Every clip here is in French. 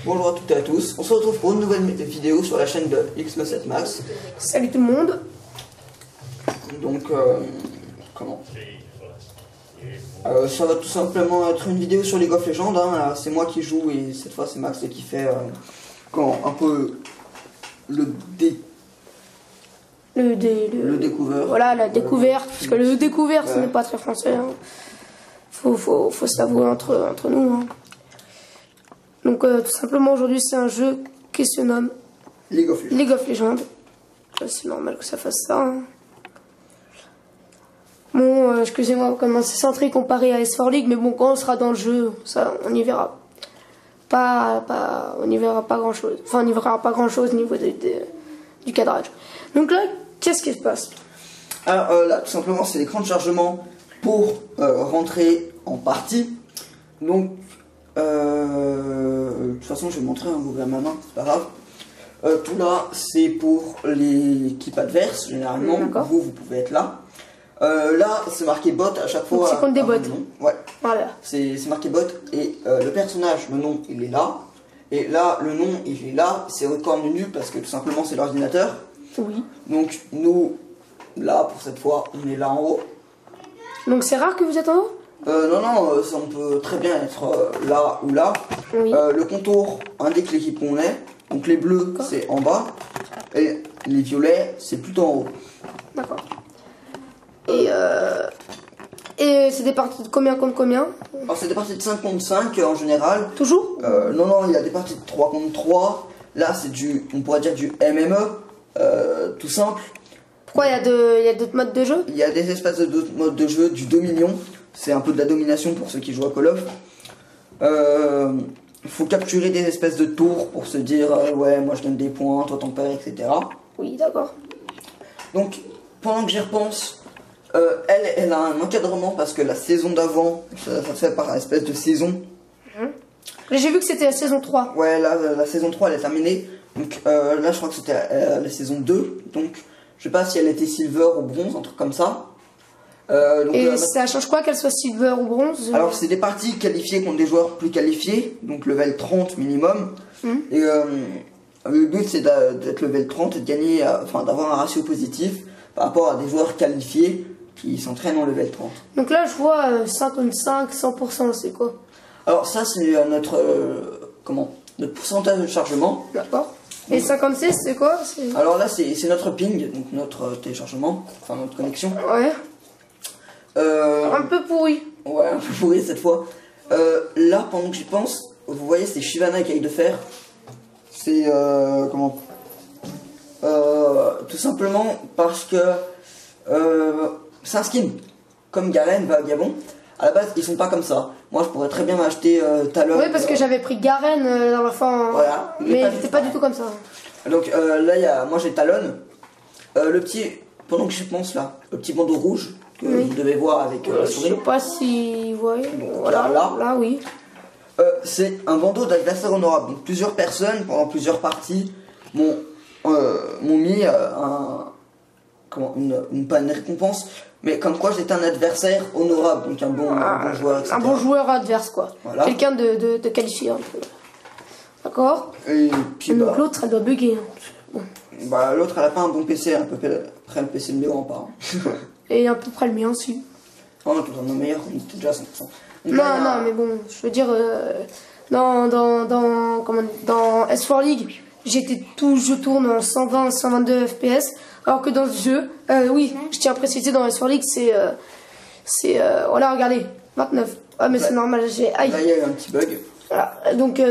Bonjour à toutes et à tous, on se retrouve pour une nouvelle vidéo sur la chaîne de X7 Max. Salut tout le monde. Donc, ça va tout simplement être une vidéo sur League of Legends, hein. C'est moi qui joue et cette fois c'est Max qui fait un peu le découvert. Voilà, la découverte, parce que le découvert ce n'est pas très français. Hein. Faut s'avouer entre nous. Hein. Donc tout simplement aujourd'hui c'est un jeu qui se nomme League of Legends. C'est normal que ça fasse ça. Hein. Bon, excusez-moi, comme c'est centré comparé à S4 League, mais bon, quand on sera dans le jeu, ça, on y verra. On n'y verra pas grand chose. Enfin, on n'y verra pas grand chose au niveau du cadrage. Donc là, qu'est-ce qui se passe? Alors là, tout simplement, c'est l'écran de chargement pour rentrer en partie. Donc, de toute façon, je vais montrer, vous verrez ma main, c'est pas grave. Tout là, c'est pour l'équipe adverse, généralement. Vous pouvez être là. Là, c'est marqué bot à chaque fois. C'est contre des bots. Ouais. Voilà. C'est marqué bot et le personnage, le nom, il est là. Et là, le nom, il est là. C'est au corps menu parce que tout simplement, c'est l'ordinateur. Oui. Donc, nous, là, pour cette fois, on est là en haut. Donc, c'est rare que vous êtes en haut? Non, on peut très bien être là ou là. Oui. Le contour indique l'équipe où on est. Donc, les bleus, c'est en bas. Et les violets, c'est plutôt en haut. D'accord. Et c'est des parties de combien contre combien? Alors c'est des parties de 5 contre 5 en général. Toujours? Non, il y a des parties de 3 contre 3. Là c'est on pourrait dire du MME, tout simple. Pourquoi il y a d'autres modes de jeu? Il y a des espaces d'autres modes de jeu, du dominion. C'est un peu de la domination pour ceux qui jouent à Call of. Il faut capturer des espèces de tours pour se dire ouais moi je donne des points, toi t'en perds, etc. Oui, d'accord. Donc pendant que j'y repense, elle a un encadrement parce que la saison d'avant, ça se fait par espèce de saison. J'ai vu que c'était la saison 3. Ouais, là, la saison 3 elle est terminée. Donc là, je crois que c'était la saison 2. Donc je sais pas si elle était silver ou bronze, un truc comme ça. Et ça change quoi qu'elle soit silver ou bronze? Alors, c'est des parties qualifiées contre des joueurs plus qualifiés, donc level 30 minimum. Et le but c'est d'être level 30 et de gagner, enfin d'avoir un ratio positif par rapport à des joueurs qualifiés qui s'entraînent en level 30. Donc là, je vois 55, 100%, c'est quoi? Alors ça, c'est notre pourcentage de chargement. D'accord. Et 56, c'est quoi? Alors là, c'est notre ping, donc notre téléchargement, enfin notre connexion. Ouais. Un peu pourri. Ouais, un peu pourri cette fois. Là, pendant que j'y pense, vous voyez, c'est Shyvana qui aille de faire. C'est tout simplement parce que c'est un skin comme Garen, Vagabond. À la base, ils sont pas comme ça. Moi, je pourrais très bien m'acheter Talon. Oui, parce que j'avais pris Garen dans la fin. Voilà. Mais c'était pas du tout comme ça. Donc là, moi j'ai Talon. Le petit, pendant que j'y pense là, le petit bandeau rouge que vous devez voir avec la souris. Je sais pas si. Ouais. Donc, Voilà. là, oui. c'est un bandeau d'adversaire honorable. Donc plusieurs personnes pendant plusieurs parties m'ont mis pas une récompense, mais comme quoi j'étais un adversaire honorable, donc un bon joueur, etc. Un bon joueur adverse, quoi. Voilà. Quelqu'un de qualifié. D'accord. Et puis donc l'autre, elle doit bugger. Bon. Bah, l'autre, elle a pas un bon PC, à peu près le PC de Léo en part. Et à peu près le mien aussi. Oh, tout en meilleur, on était déjà à 100%. Donc, non, mais bon, je veux dire, dans S4 League, je tourne en 120, 122 FPS, alors que dans ce jeu, oui, je tiens à préciser, dans S4 League, voilà, regardez, 29. Ah, mais c'est normal, j'ai... Là, il y a eu un petit bug. Voilà, donc,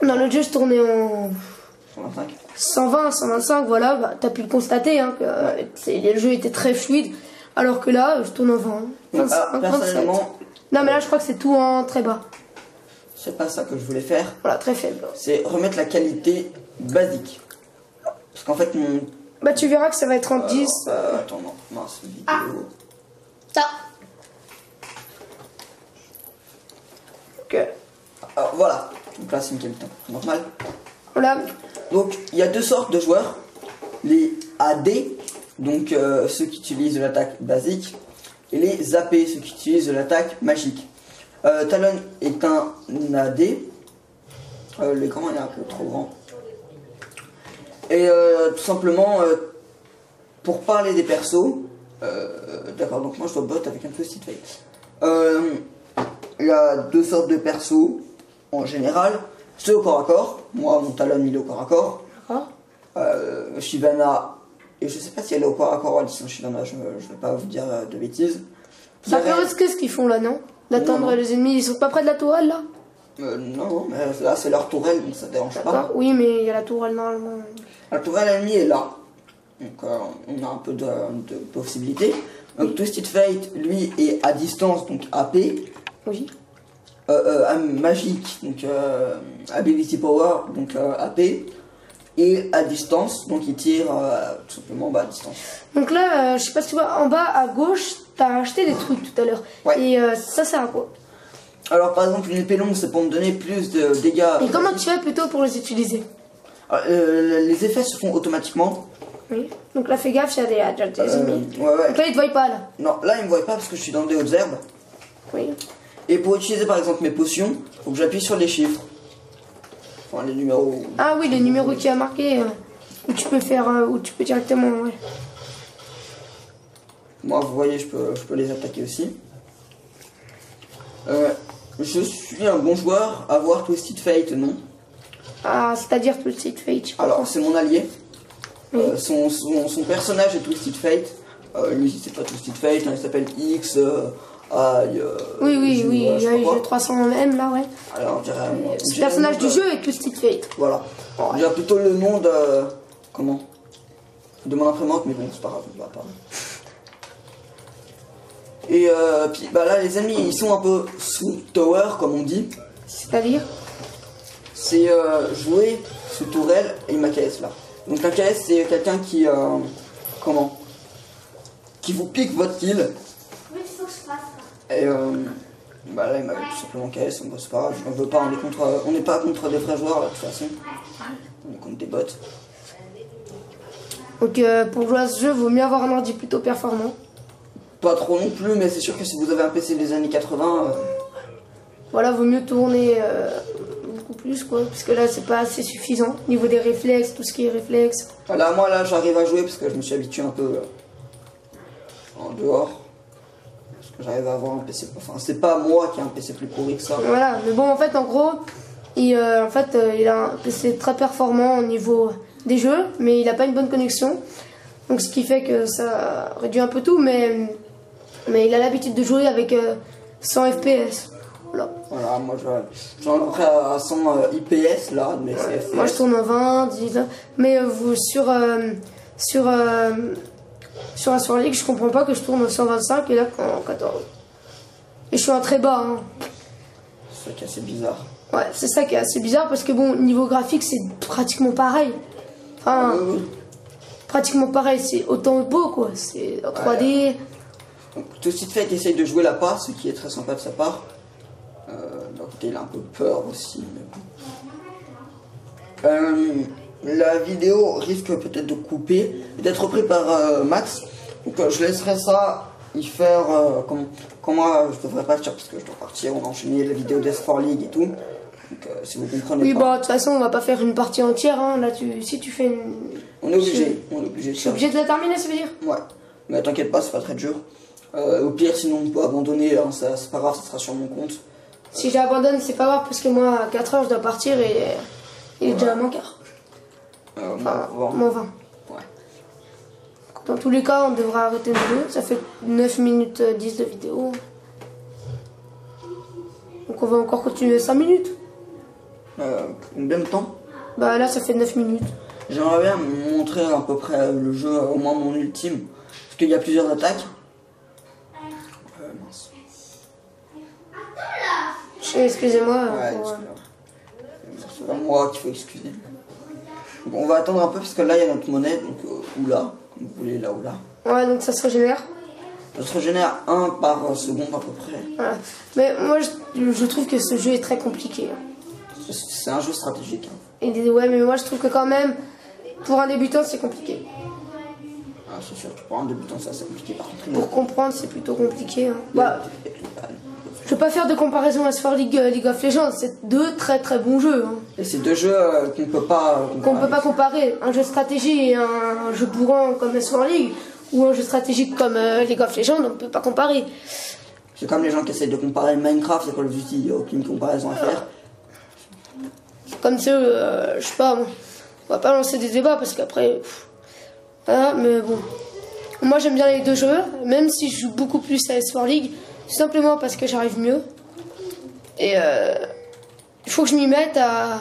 dans le jeu, je tournais en 120, 125, voilà, bah, t'as pu le constater, hein, que le jeu était très fluide, alors que là, je tourne en 20, 25, personnellement... Non, mais là, je crois que c'est tout en très bas. C'est pas ça que je voulais faire. Voilà, très faible. C'est remettre la qualité basique. Parce qu'en fait, mon... Bah, tu verras que ça va être en 10. Attends, non, c'est une vidéo. Ça. Ok. Alors, voilà. Donc là, c'est une qualité normale. Voilà. Donc, il y a deux sortes de joueurs. Les AD, donc ceux qui utilisent de l'attaque basique, et les AP, ceux qui utilisent de l'attaque magique. Talon est un AD, L'écran est un peu trop grand. Et tout simplement, pour parler des persos, d'accord, donc moi je dois bot avec un Twisted Fate. Il y a deux sortes de persos en général. Ceux au corps à corps. Moi, mon Talon il est au corps à corps. Shyvana, et je sais pas si elle est au corps à corps ou à Shyvana, je vais pas vous dire de bêtises. C'est un peu risqué ce qu'ils font là, non? D'attendre les ennemis, ils sont pas près de la tourelle là? Non, mais là c'est leur tourelle, donc ça dérange pas. Oui, mais il y a la tourelle normalement. La tourelle ennemie est là. Donc on a un peu de possibilités. Donc Twisted Fate, lui, est à distance, donc AP. Oui. Magique, donc Ability Power, donc AP. Et à distance, donc il tire tout simplement à distance. Donc là, je sais pas si tu vois, en bas à gauche, t'as acheté des trucs tout à l'heure. Ouais. Et ça sert à quoi? Alors par exemple, une épée longue, c'est pour me donner plus de dégâts. Et comment tu fais plutôt pour les utiliser? Les effets se font automatiquement. Oui. Donc là, fais gaffe, il y a déjà des ennemis. Ouais. Donc là, ils te voient pas là. Non, là, ils me voient pas parce que je suis dans des hautes herbes. Oui. Et pour utiliser par exemple mes potions, faut que j'appuie sur les chiffres. Enfin, les numéros. Ah oui, les numéros qui a marqué, où tu peux faire, où tu peux directement, ouais. Moi, vous voyez, je peux les attaquer aussi. Je suis un bon joueur à voir Twisted Fate, non? Ah, c'est-à-dire Twisted Fate. Alors, c'est mon allié. Oui. Son personnage est Twisted Fate. Lui, c'est pas Twisted Fate, hein, il s'appelle X. Oui, j'ai 300 M là, ouais. Alors, on dirait. Ce personnage du jeu est Twisted Fate. Voilà. Ouais. Il a plutôt le nom de. Comment? De mon imprimante, mais bon, c'est pas grave, on va pas. Et puis là, les ennemis, ils sont un peu sous tower, comme on dit. C'est-à-dire? C'est jouer sous tourelle et une KS là. Donc la KS, c'est quelqu'un qui. Comment? Qui vous pique votre kill. Oui, il faut que je fasse ça. Et là, il m'a tout simplement KS, c'est pas grave, on veut pas, on n'est pas contre des vrais joueurs là, de toute façon. On est contre des bots. Donc pour jouer à ce jeu, vaut mieux avoir un ordi plutôt performant. Pas trop non plus, mais c'est sûr que si vous avez un PC des années 80... Voilà, vaut mieux tourner beaucoup plus, quoi, parce que là, c'est pas assez suffisant. Au niveau des réflexes, tout ce qui est réflexes. Là, moi, là, j'arrive à jouer parce que je me suis habitué un peu en dehors. Parce que j'arrive à avoir un PC... Enfin, c'est pas moi qui ai un PC plus pourri que ça. Voilà, mais bon, en fait, en gros, il a un PC très performant au niveau des jeux, mais il a pas une bonne connexion. Donc, ce qui fait que ça réduit un peu tout, mais il a l'habitude de jouer avec 100 FPS. Voilà, moi j'en ai à peu près à 100 IPS là, mais c'est FPS. Moi je tourne en 20, 10, mais sur la Ligue, je comprends pas que je tourne en 125 et là en 14. Et je suis en très bas. Hein. C'est ça qui est assez bizarre. Ouais, c'est ça qui est assez bizarre parce que bon, niveau graphique, c'est pratiquement pareil. Enfin, oui. Pratiquement pareil, c'est autant beau quoi, c'est en 3D. Ouais. Donc, Twisted Fate essaye de jouer la passe, ce qui est très sympa de sa part. D'un côté, il a un peu peur aussi. Mais bon. La vidéo risque peut-être de couper et d'être repris par Max. Donc je laisserai ça y faire comme moi je devrais partir parce que je dois partir, on va enchaîner la vidéo d'S4 League et tout. Donc si vous comprenez oui, pas. bah de toute façon on va pas faire une partie entière, hein. Là si tu fais une... On est obligé, on est obligé. Je suis obligé de la terminer, ça veut dire? Ouais, mais t'inquiète pas, c'est pas très dur. Au pire, sinon on peut abandonner, hein, c'est pas grave, ça sera sur mon compte. Si j'abandonne, c'est pas grave parce que moi à 4 heures je dois partir et il est déjà à moins quart. Moins 20. Ouais. Dans tous les cas, on devra arrêter le vidéo. Ça fait 9 minutes 10 de vidéo. Donc on va encore continuer 5 minutes. Combien de temps? Bah là, ça fait 9 minutes. J'aimerais bien montrer à peu près le jeu, au moins mon ultime. Parce qu'il y a plusieurs attaques. Mince. Excusez-moi. Ouais, c'est pas moi qu'il faut excuser. Donc on va attendre un peu parce que là il y a notre monnaie, donc ou là, comme vous voulez, là ou là. Ouais, donc ça se régénère. Ça se régénère 1 par seconde à peu près. Voilà. Mais moi je trouve que ce jeu est très compliqué. C'est un jeu stratégique. Hein. Ouais, mais moi je trouve que quand même, pour un débutant, c'est compliqué. Ah, c'est sûr, pour un débutant, ça c'est compliqué par contre. Pour comprendre, c'est plutôt compliqué. Hein. Bah, veux pas faire de comparaison à Sword League, League of Legends, c'est deux très très bons jeux. Hein. Et c'est deux jeux qu'on peut pas comparer. Un jeu de stratégie et un jeu bourrant comme Sword League, ou un jeu stratégique comme League of Legends, on ne peut pas comparer. C'est comme les gens qui essayent de comparer Minecraft et Call of Duty, il n'y a aucune comparaison à faire. Comme ça, je sais pas, bon, on va pas lancer des débats parce qu'après... Voilà, mais bon. Moi j'aime bien les deux jeux, même si je joue beaucoup plus à Sword League, tout simplement parce que j'arrive mieux. Et il faut que je m'y mette à...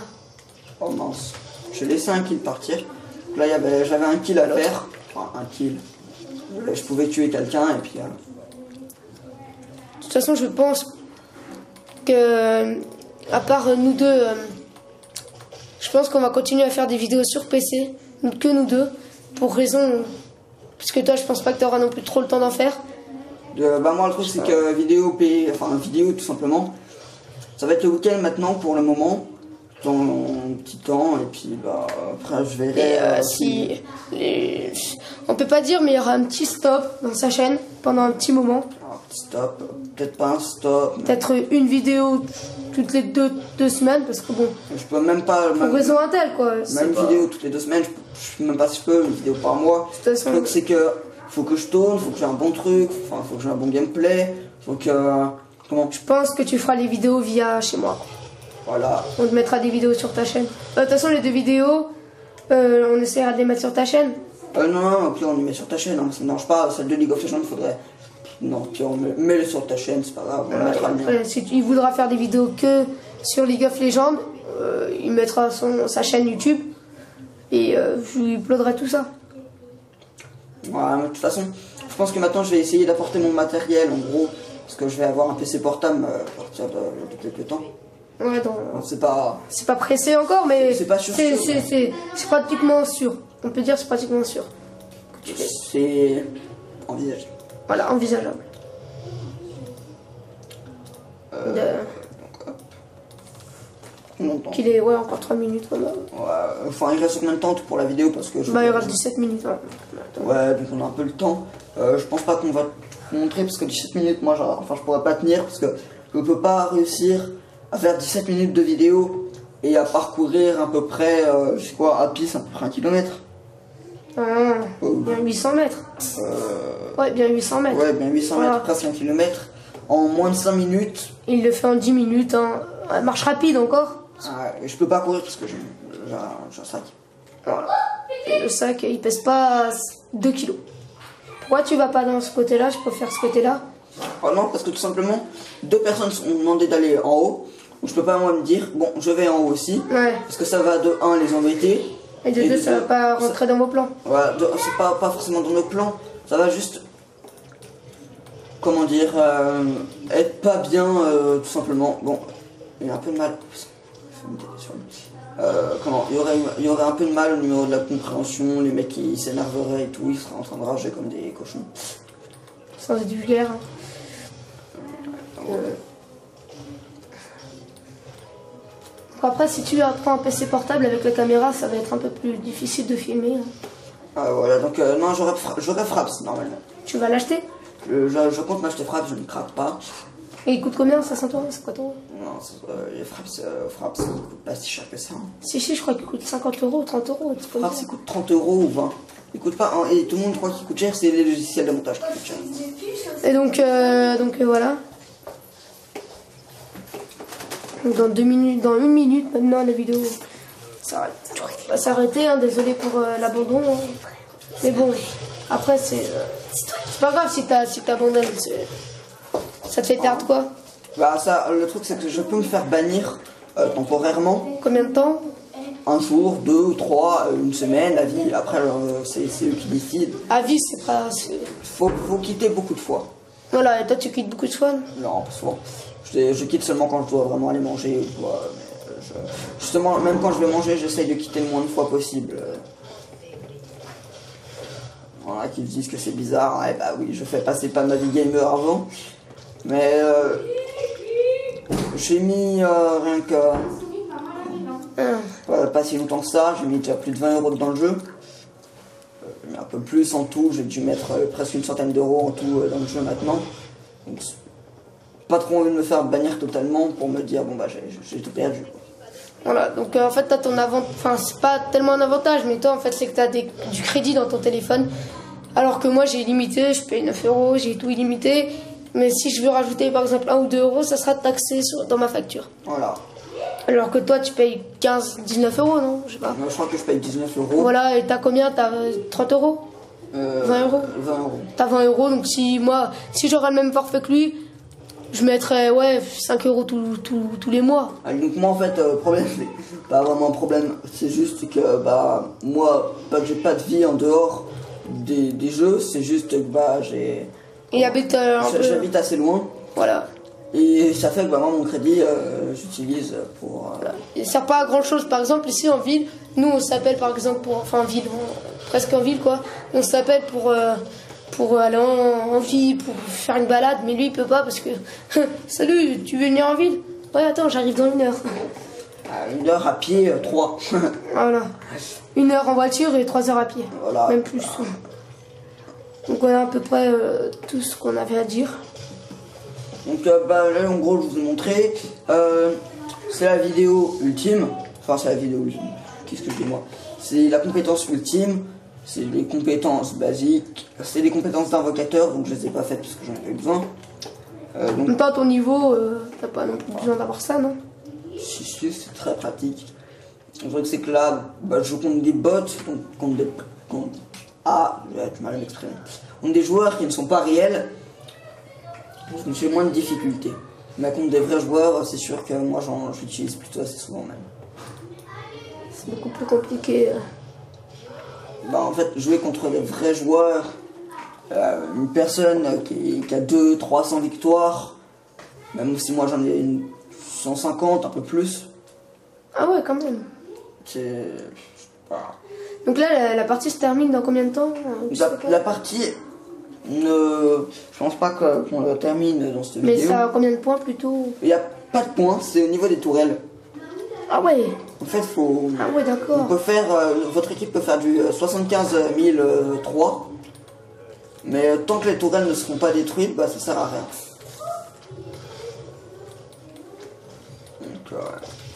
Oh mince, j'ai laissé un kill partir. Là j'avais un kill à faire, enfin un kill. Je pouvais tuer quelqu'un et puis... De toute façon je pense que, à part nous deux, je pense qu'on va continuer à faire des vidéos sur PC, que nous deux, pour raison... Parce que toi je pense pas que tu auras non plus trop le temps d'en faire. Bah moi le truc c'est que vidéo tout simplement, ça va être le week-end maintenant pour le moment, dans un petit temps, et puis bah après je verrai on peut pas dire mais il y aura un petit stop dans sa chaîne pendant un petit moment. Un petit stop, peut-être pas un stop. Peut-être une vidéo toutes les deux semaines parce que bon... Je peux même pas... Pour raison un tel quoi. Même vidéo toutes les 2 semaines, je sais même pas si je peux, une vidéo par mois. Le truc c'est que faut que je tourne, faut que j'ai un bon truc, enfin faut que j'ai un bon gameplay, faut que... Comment? Je pense que tu feras les vidéos via chez moi. Voilà. On te mettra des vidéos sur ta chaîne. De toute façon les deux vidéos, on essaiera de les mettre sur ta chaîne. Non, puis on les met sur ta chaîne, hein, ça ne marche pas, celle de League of Legends, il faudrait... Non, puis on met sur ta chaîne, c'est pas grave, on mettra le lien. Après, si il voudra faire des vidéos que sur League of Legends, il mettra sa chaîne YouTube et je lui uploaderai tout ça. Ouais, mais de toute façon, je pense que maintenant je vais essayer d'apporter mon matériel en gros, parce que je vais avoir un PC portable à partir de quelques temps. Ouais, donc c'est pas pressé encore, mais c'est pas sûr. C'est pratiquement sûr. On peut dire c'est pratiquement sûr. C'est envisageable. Voilà, envisageable. Qu'il est, ouais, encore 3 minutes. Voilà. Ouais, enfin, il reste combien de temps pour la vidéo parce que il reste 17 minutes. Hein. Ouais, donc on a un peu le temps. Je pense pas qu'on va te montrer parce que 17 minutes, moi, je pourrais pas tenir parce que je peux pas réussir à faire 17 minutes de vidéo et à parcourir à peu près, je sais quoi, à piste, à peu près 1 kilomètre. Bien 800 mètres. Ouais, bien 800 mètres. Ouais, bien 800 mètres, presque 1 kilomètre en moins de 5 minutes. Il le fait en 10 minutes, hein. Marche rapide encore. Je peux pas courir parce que j'ai un sac. Voilà. Et le sac, il pèse pas 2 kilos. Pourquoi tu vas pas dans ce côté-là? Je peux faire ce côté-là. Oh non, parce que tout simplement, 2 personnes m'ont demandé d'aller en haut. Donc je peux pas moi me dire, bon, je vais en haut aussi. Ouais. Parce que ça va de 1 les embêter. Et de 2, ça va pas rentrer dans vos plans. Ouais, c'est pas forcément dans nos plans. Ça va juste, comment dire, être pas bien, tout simplement. Bon, il y a un peu de mal. Il y aurait un peu de mal au niveau de la compréhension, les mecs qui s'énerveraient et tout, ils seraient en train de rager comme des cochons. Sans être vulgaire. Après, si tu prends un PC portable avec la caméra, ça va être un peu plus difficile de filmer. Voilà, donc non, j'aurais Fraps normalement. Tu vas l'acheter? Je compte m'acheter Fraps, je ne craque pas. Et il coûte combien? 500 €? C'est quoi ton? Non, les Fraps, ça coûte pas si cher que ça. Hein. Si, je crois qu'il coûte 50 €, 30 €. Fraps, il coûte 30 € ou 20. Il coûte pas, hein, et tout le monde croit qu'il coûte cher, c'est les logiciels de montage qui coûtent cher. Et donc voilà. Donc dans 2 minutes, dans 1 minute maintenant la vidéo va s'arrêter, hein, désolé pour l'abandon. Hein. Mais bon, après c'est pas grave si t'abandonnes, ça te fait perdre quoi? Bah ça, le truc c'est que je peux me faire bannir temporairement. Combien de temps? 1 jour, 2, 3, 1 semaine, à vie. Après c'est eux qui décident. À vie c'est pas... Faut quitter beaucoup de fois. Voilà, et toi tu quittes beaucoup de fois? Non, pas souvent. Je quitte seulement quand je dois vraiment aller manger. Justement, même quand je vais manger, j'essaye de quitter le moins de fois possible. Voilà, qui me disent que c'est bizarre. Eh bah oui, je fais passer pas ma vie gamer avant. Mais j'ai mis rien que... pas si longtemps que ça, j'ai mis déjà plus de 20 € dans le jeu. Mais un peu plus en tout, j'ai dû mettre presque une centaine d'euros en tout dans le jeu maintenant. Donc, pas trop envie de me faire bannir totalement pour me dire bon bah j'ai tout perdu. Voilà, donc en fait t'as ton avantage, enfin c'est pas tellement un avantage, mais toi en fait c'est que t'as du crédit dans ton téléphone, alors que moi j'ai illimité, je paye 9 euros, j'ai tout illimité, mais si je veux rajouter par exemple 1 ou 2 euros, ça sera taxé dans ma facture. Voilà. Alors que toi tu payes 19 euros, non? Je sais pas. Je crois que je paye 19 euros. Voilà, et t'as combien? T'as 30 euros? 20 euros? 20 euros. T'as 20 euros, donc si j'aurais le même forfait que lui, je mettrais 5 euros tous les mois. Donc moi en fait le problème c'est pas vraiment un problème, c'est juste que bah moi j'ai pas de vie en dehors des jeux, c'est juste que bah j'habite assez loin. Voilà. Et ça fait que bah, moi mon crédit j'utilise pour... Voilà. Il sert pas à grand chose, par exemple ici en ville, nous on s'appelle par exemple en ville, presque en ville quoi, on s'appelle pour aller en ville, pour faire une balade, mais lui il peut pas parce que salut, tu veux venir en ville? Ouais, attends, j'arrive dans 1 heure. 1 heure à pied, 3. Voilà. 1 heure en voiture et 3 heures à pied. Voilà. Même plus. Donc voilà à peu près tout ce qu'on avait à dire. Donc bah, là en gros je vous ai montré. C'est la vidéo ultime. Enfin c'est la vidéo ultime. Qu'est-ce que je dis moi? C'est la compétence ultime. C'est les compétences basiques, c'est des compétences d'invocateur, donc je les ai pas faites parce que j'en avais besoin. Donc toi à ton niveau, t'as pas non plus besoin d'avoir ça, non? Si, c'est très pratique. Je vois que c'est que là, bah, je joue contre des bots, contre des... j'ai du mal à m'exprimer. Contre des joueurs qui ne sont pas réels, donc j'ai moins de difficultés. Mais contre des vrais joueurs, c'est sûr que moi j'utilise plutôt assez souvent même. C'est beaucoup plus compliqué. Bah, en fait, jouer contre des vrais joueurs, une personne qui a 200-300 victoires, même si moi j'en ai une 150, un peu plus. Ah ouais, quand même. C'est... Donc là, la partie se termine dans combien de temps? La partie, je pense pas qu'on la termine dans cette vidéo. Mais ça a combien de points plutôt? Il n'y a pas de points, c'est au niveau des tourelles. Ah ouais. En fait, faut... Ah ouais, d'accord. On peut faire... votre équipe peut faire du 75 003. Mais tant que les tourelles ne seront pas détruites, bah ça sert à rien. Donc,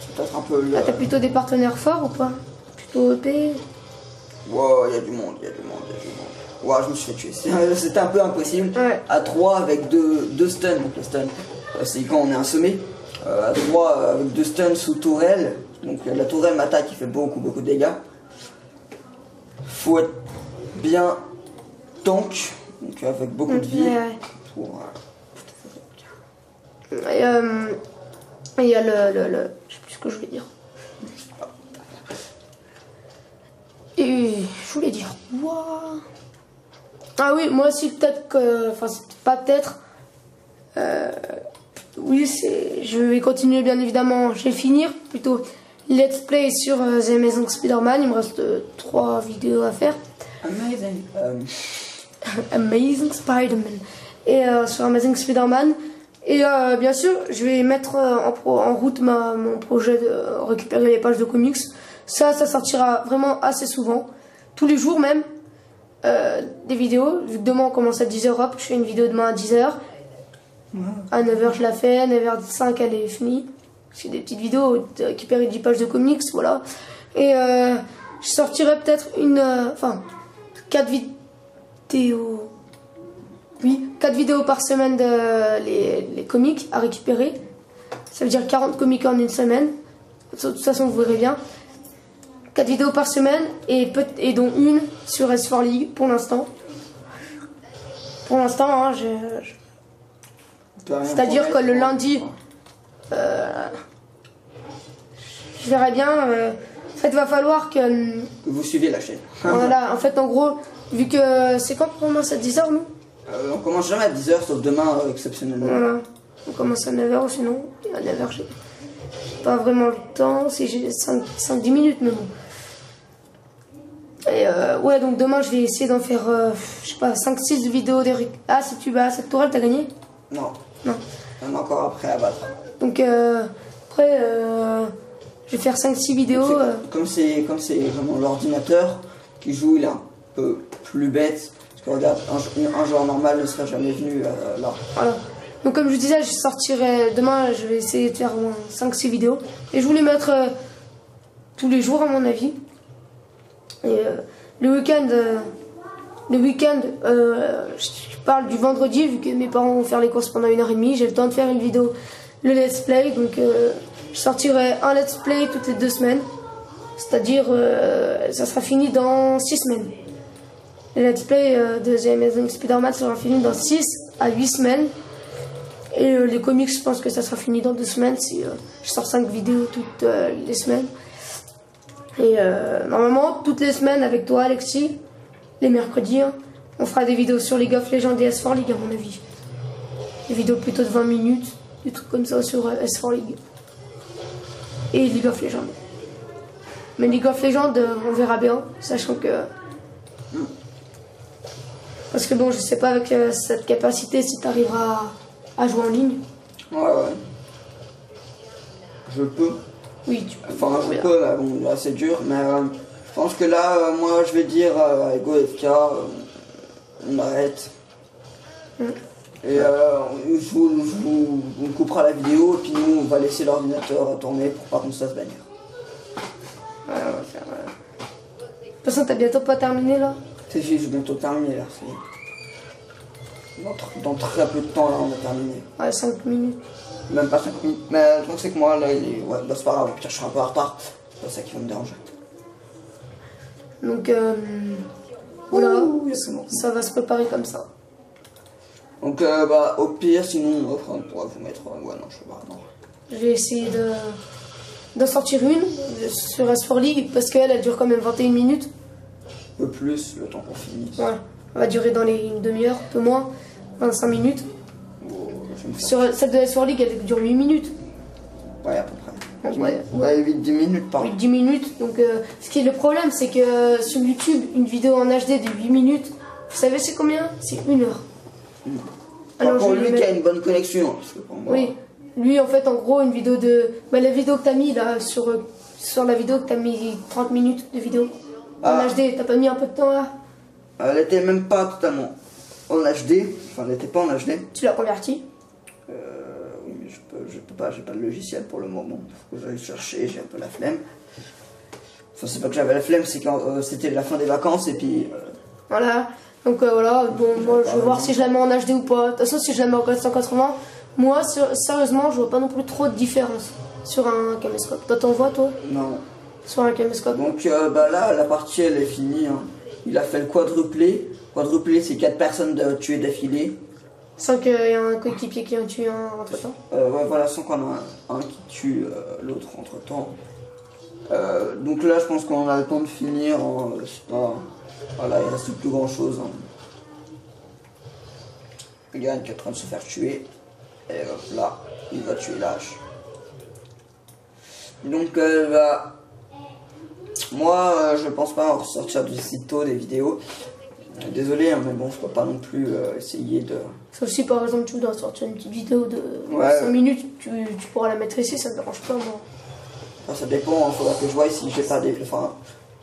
c'est peut-être un peu... T'as plutôt des partenaires forts ou pas? Plutôt EP? Wow, il y a du monde. Wow, je me suis fait tuer. C'était un peu impossible. Ouais. À 3 avec deux stuns. Donc les stuns, c'est quand on est assommé. À 3 avec 2 stuns sous tourelle. Donc la tourelle m'attaque, qui fait beaucoup de dégâts. Faut être bien tank, donc avec beaucoup de vie. Ouais. Pour, il y a le... Je sais plus ce que je voulais dire. Et je voulais dire quoi? Ah oui, moi aussi peut-être que... Enfin, pas peut-être... oui, je vais continuer bien évidemment. Je vais finir plutôt let's play sur The Amazing Spider-Man. Il me reste 3 vidéos à faire. Amazing. Amazing Spider-Man. Et sur Amazing Spider-Man. Et bien sûr, je vais mettre en route mon projet de récupérer les pages de comics. Ça sortira vraiment assez souvent. Tous les jours même. Des vidéos. Vu que demain on commence à 10h hop, je fais une vidéo demain à 10h. À 9h je la fais, à 9h05 elle est finie. Je fais des petites vidéos, de récupérer 10 pages de comics, voilà. Et je sortirai peut-être 4 vidéos. Oui, 4 vidéos par semaine de les comics à récupérer. Ça veut dire 40 comics en une semaine. De toute façon, vous verrez bien. 4 vidéos par semaine et dont une sur S4 League pour l'instant. Pour l'instant, hein, c'est-à-dire que le lundi, je verrai bien. En fait, il va falloir que vous suivez la chaîne. Voilà, en fait, en gros, vu que c'est quand on commence à 10h, nous on commence jamais à 10h, sauf demain, exceptionnellement. Voilà, on commence à 9h, sinon, à 9h, j'ai pas vraiment le temps, si j'ai 5-10 minutes, mais bon. Et ouais, donc demain, je vais essayer d'en faire, je sais pas, 5-6 vidéos. Ah, si tu bats cette tourelle, t'as gagné? Non. Non. On est encore après à battre. Donc, après, je vais faire 5-6 vidéos. Comme c'est vraiment l'ordinateur qui joue, il est un peu plus bête. Parce que regarde, un joueur normal ne serait jamais venu là. Voilà. Donc comme je disais, je sortirai demain, je vais essayer de faire au moins 5-6 vidéos. Et je voulais mettre tous les jours à mon avis. Et le week-end, je parle du vendredi, vu que mes parents vont faire les courses pendant 1h30, j'ai le temps de faire une vidéo, le let's play. Donc je sortirai un let's play toutes les 2 semaines. C'est-à-dire, ça sera fini dans 6 semaines. Le let's play de The Amazing Spider-Man sera fini dans 6 à 8 semaines. Et les comics, je pense que ça sera fini dans 2 semaines si je sors 5 vidéos toutes les semaines. Et normalement, toutes les semaines avec toi, Alexis, les mercredis, hein, on fera des vidéos sur League of Legends et S4 League, à mon avis. Des vidéos plutôt de 20 minutes, des trucs comme ça sur S4 League. Et League of Legends. Mais League of Legends, on verra bien, sachant que... Parce que bon, je sais pas avec cette capacité si tu arriveras à jouer en ligne. Ouais. Je peux. Oui, tu peux. Enfin, je peux, là, bon, là c'est dur, mais je pense que là, moi, je vais dire à GoFK, on arrête. Et on coupera la vidéo, et puis nous, on va laisser l'ordinateur tourner pour pas qu'on se fasse bannir. Ouais, on va faire... De toute façon, t'as bientôt pas terminé, là? C'est juste, je vais bientôt terminer, là. Dans très peu de temps, là, on a terminé. Ouais, 5 minutes. Même pas 5 minutes. Mais le truc, c'est que moi, là, ouais, bah, c'est pas grave, je serai un peu en retard. C'est pas ça qui va me déranger. Donc, voilà, bon. ça va se préparer comme ça. Donc, bah, au pire, sinon, on pourra vous mettre... ouais, non, je sais pas, non. Je vais essayer d'en sortir une sur S4 League, parce qu'elle dure quand même 21 minutes. Un peu plus, le temps qu'on finisse. Ouais, elle va durer dans une demi-heure, un peu moins, 25 minutes. Sur celle de S4 League, elle dure 8 minutes. Ouais, à peu près. Ouais, 8-10 minutes par 8-10 minutes. Donc, ce qui est le problème, c'est que sur YouTube, une vidéo en HD de 8 minutes, vous savez c'est combien? C'est 1 heure. Alors, pour lui qui a une bonne connexion. Parce que pour moi... Oui, lui en fait, en gros, une vidéo de. Bah, la vidéo que t'as mis là, sur la vidéo que t'as mis 30 minutes de vidéo en HD, t'as pas mis un peu de temps là? Elle était même pas totalement en HD. Enfin, elle était pas en HD. Tu l'as converti? Oui, mais je peux pas, j'ai pas de logiciel pour le moment. Faut que j'aille chercher, j'ai un peu la flemme. Enfin, c'est pas que j'avais la flemme, c'est quand c'était la fin des vacances et puis. Voilà, donc voilà, bon, moi je vais voir si je la mets en HD ou pas. De toute façon, si je la mets en 480, moi sérieusement, je vois pas non plus trop de différence sur un caméscope. Toi, t'en vois, toi? Non. Sur un caméscope. Donc, bah là, la partie elle est finie. Hein. Il a fait le quadruplé. Quadruplé, c'est 4 personnes tuées d'affilée. Sans qu'il y ait un coéquipier qui en tue un entre temps. Ouais, voilà, sans qu'on ait un qui tue l'autre entre temps. Donc là, je pense qu'on a le temps de finir. Je sais pas. Voilà, il reste plus grand chose. Hein. Regarde, qui est en train de se faire tuer. Et hop là, il va tuer l'âge. Donc, bah, moi, je pense pas en ressortir du sitôt des vidéos. Désolé, hein, mais bon, je peux pas non plus essayer de. Sauf si par exemple tu dois sortir une petite vidéo de 5 minutes, tu pourras la mettre ici, ça me dérange pas moi. Enfin, ça dépend, il faudra que je vois si j'ai pas des. Enfin,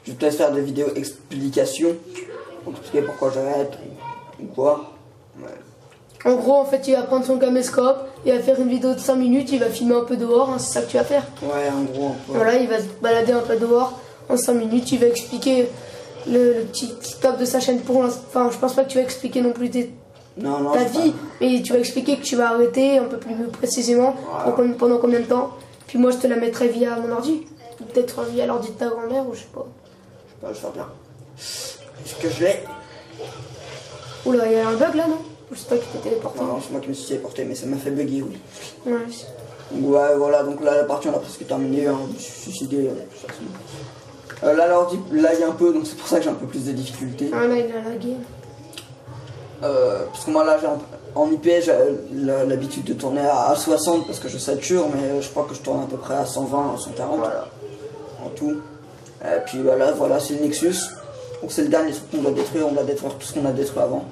je vais peut-être faire des vidéos explications pour expliquer pourquoi j'arrête ou quoi. Ouais. En gros, en fait, il va prendre son caméscope, il va faire une vidéo de 5 minutes, il va filmer un peu dehors, hein, c'est ça que tu vas faire. Ouais, en gros, un peu. Voilà, il va se balader un peu dehors en 5 minutes, il va expliquer le petit top de sa chaîne pour l'instant. Enfin, je pense pas que tu vas expliquer non plus ta vie, mais tu vas expliquer que tu vas arrêter un peu plus précisément pendant combien de temps. Puis moi, je te la mettrai via mon ordi, peut-être via l'ordi de ta grand-mère ou je sais pas. Je vais faire bien. Est-ce que je l'ai? Oula, il y a un bug là, non? Je sais pas qui t'es téléporté. Non, c'est moi qui me suis téléporté, mais ça m'a fait bugger, oui. Ouais. Donc, ouais, voilà, donc là, la partie, on a presque terminé. Hein. Je me suis suicidé. Là, l'ordi lag un peu, donc c'est pour ça que j'ai un peu plus de difficultés. Ah, là, il a lagué. Parce que moi, là, en IP, j'ai l'habitude de tourner à 60 parce que je sature, mais je crois que je tourne à peu près à 120, 140. Voilà. En tout. Et puis voilà, voilà, c'est le Nexus. Donc c'est le dernier truc qu'on doit détruire, on va détruire tout ce qu'on a détruit avant.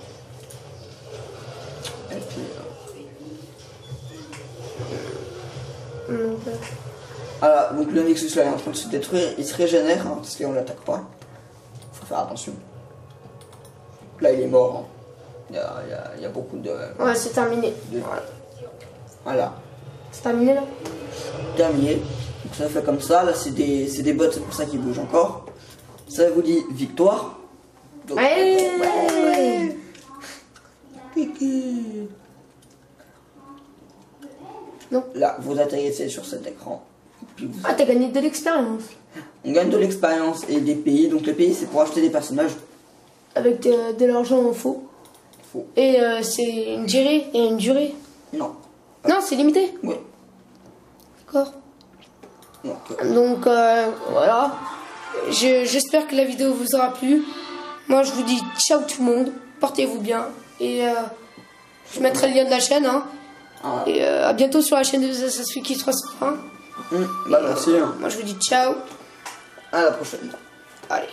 Et puis... Voilà, donc le Nexus là est en train de se détruire, il se régénère, hein, parce qu'on l'attaque pas. Faut faire attention. Là il est mort. Hein. Il y a beaucoup de... Ouais, c'est terminé. Voilà. Voilà. C'est terminé là? Terminé. Donc ça fait comme ça. Là, c'est des bots, c'est pour ça qu'ils bougent encore. Ça vous dit victoire. Donc, ouais. Non. Là, vous atterrissez sur cet écran. Ah, t'as gagné de l'expérience. On gagne de l'expérience et des pays. Donc les pays, c'est pour acheter des personnages. Avec de l'argent en faux. Et c'est une durée. Il y a une durée. Non. Non, c'est limité. Oui. D'accord. Donc voilà. J'espère que la vidéo vous aura plu. Moi, je vous dis ciao tout le monde. Portez-vous bien. Et je mettrai le lien de la chaîne. Hein. Ah. Et à bientôt sur la chaîne de Sasuke 301. Bah merci. Moi, je vous dis ciao. À la prochaine. Allez.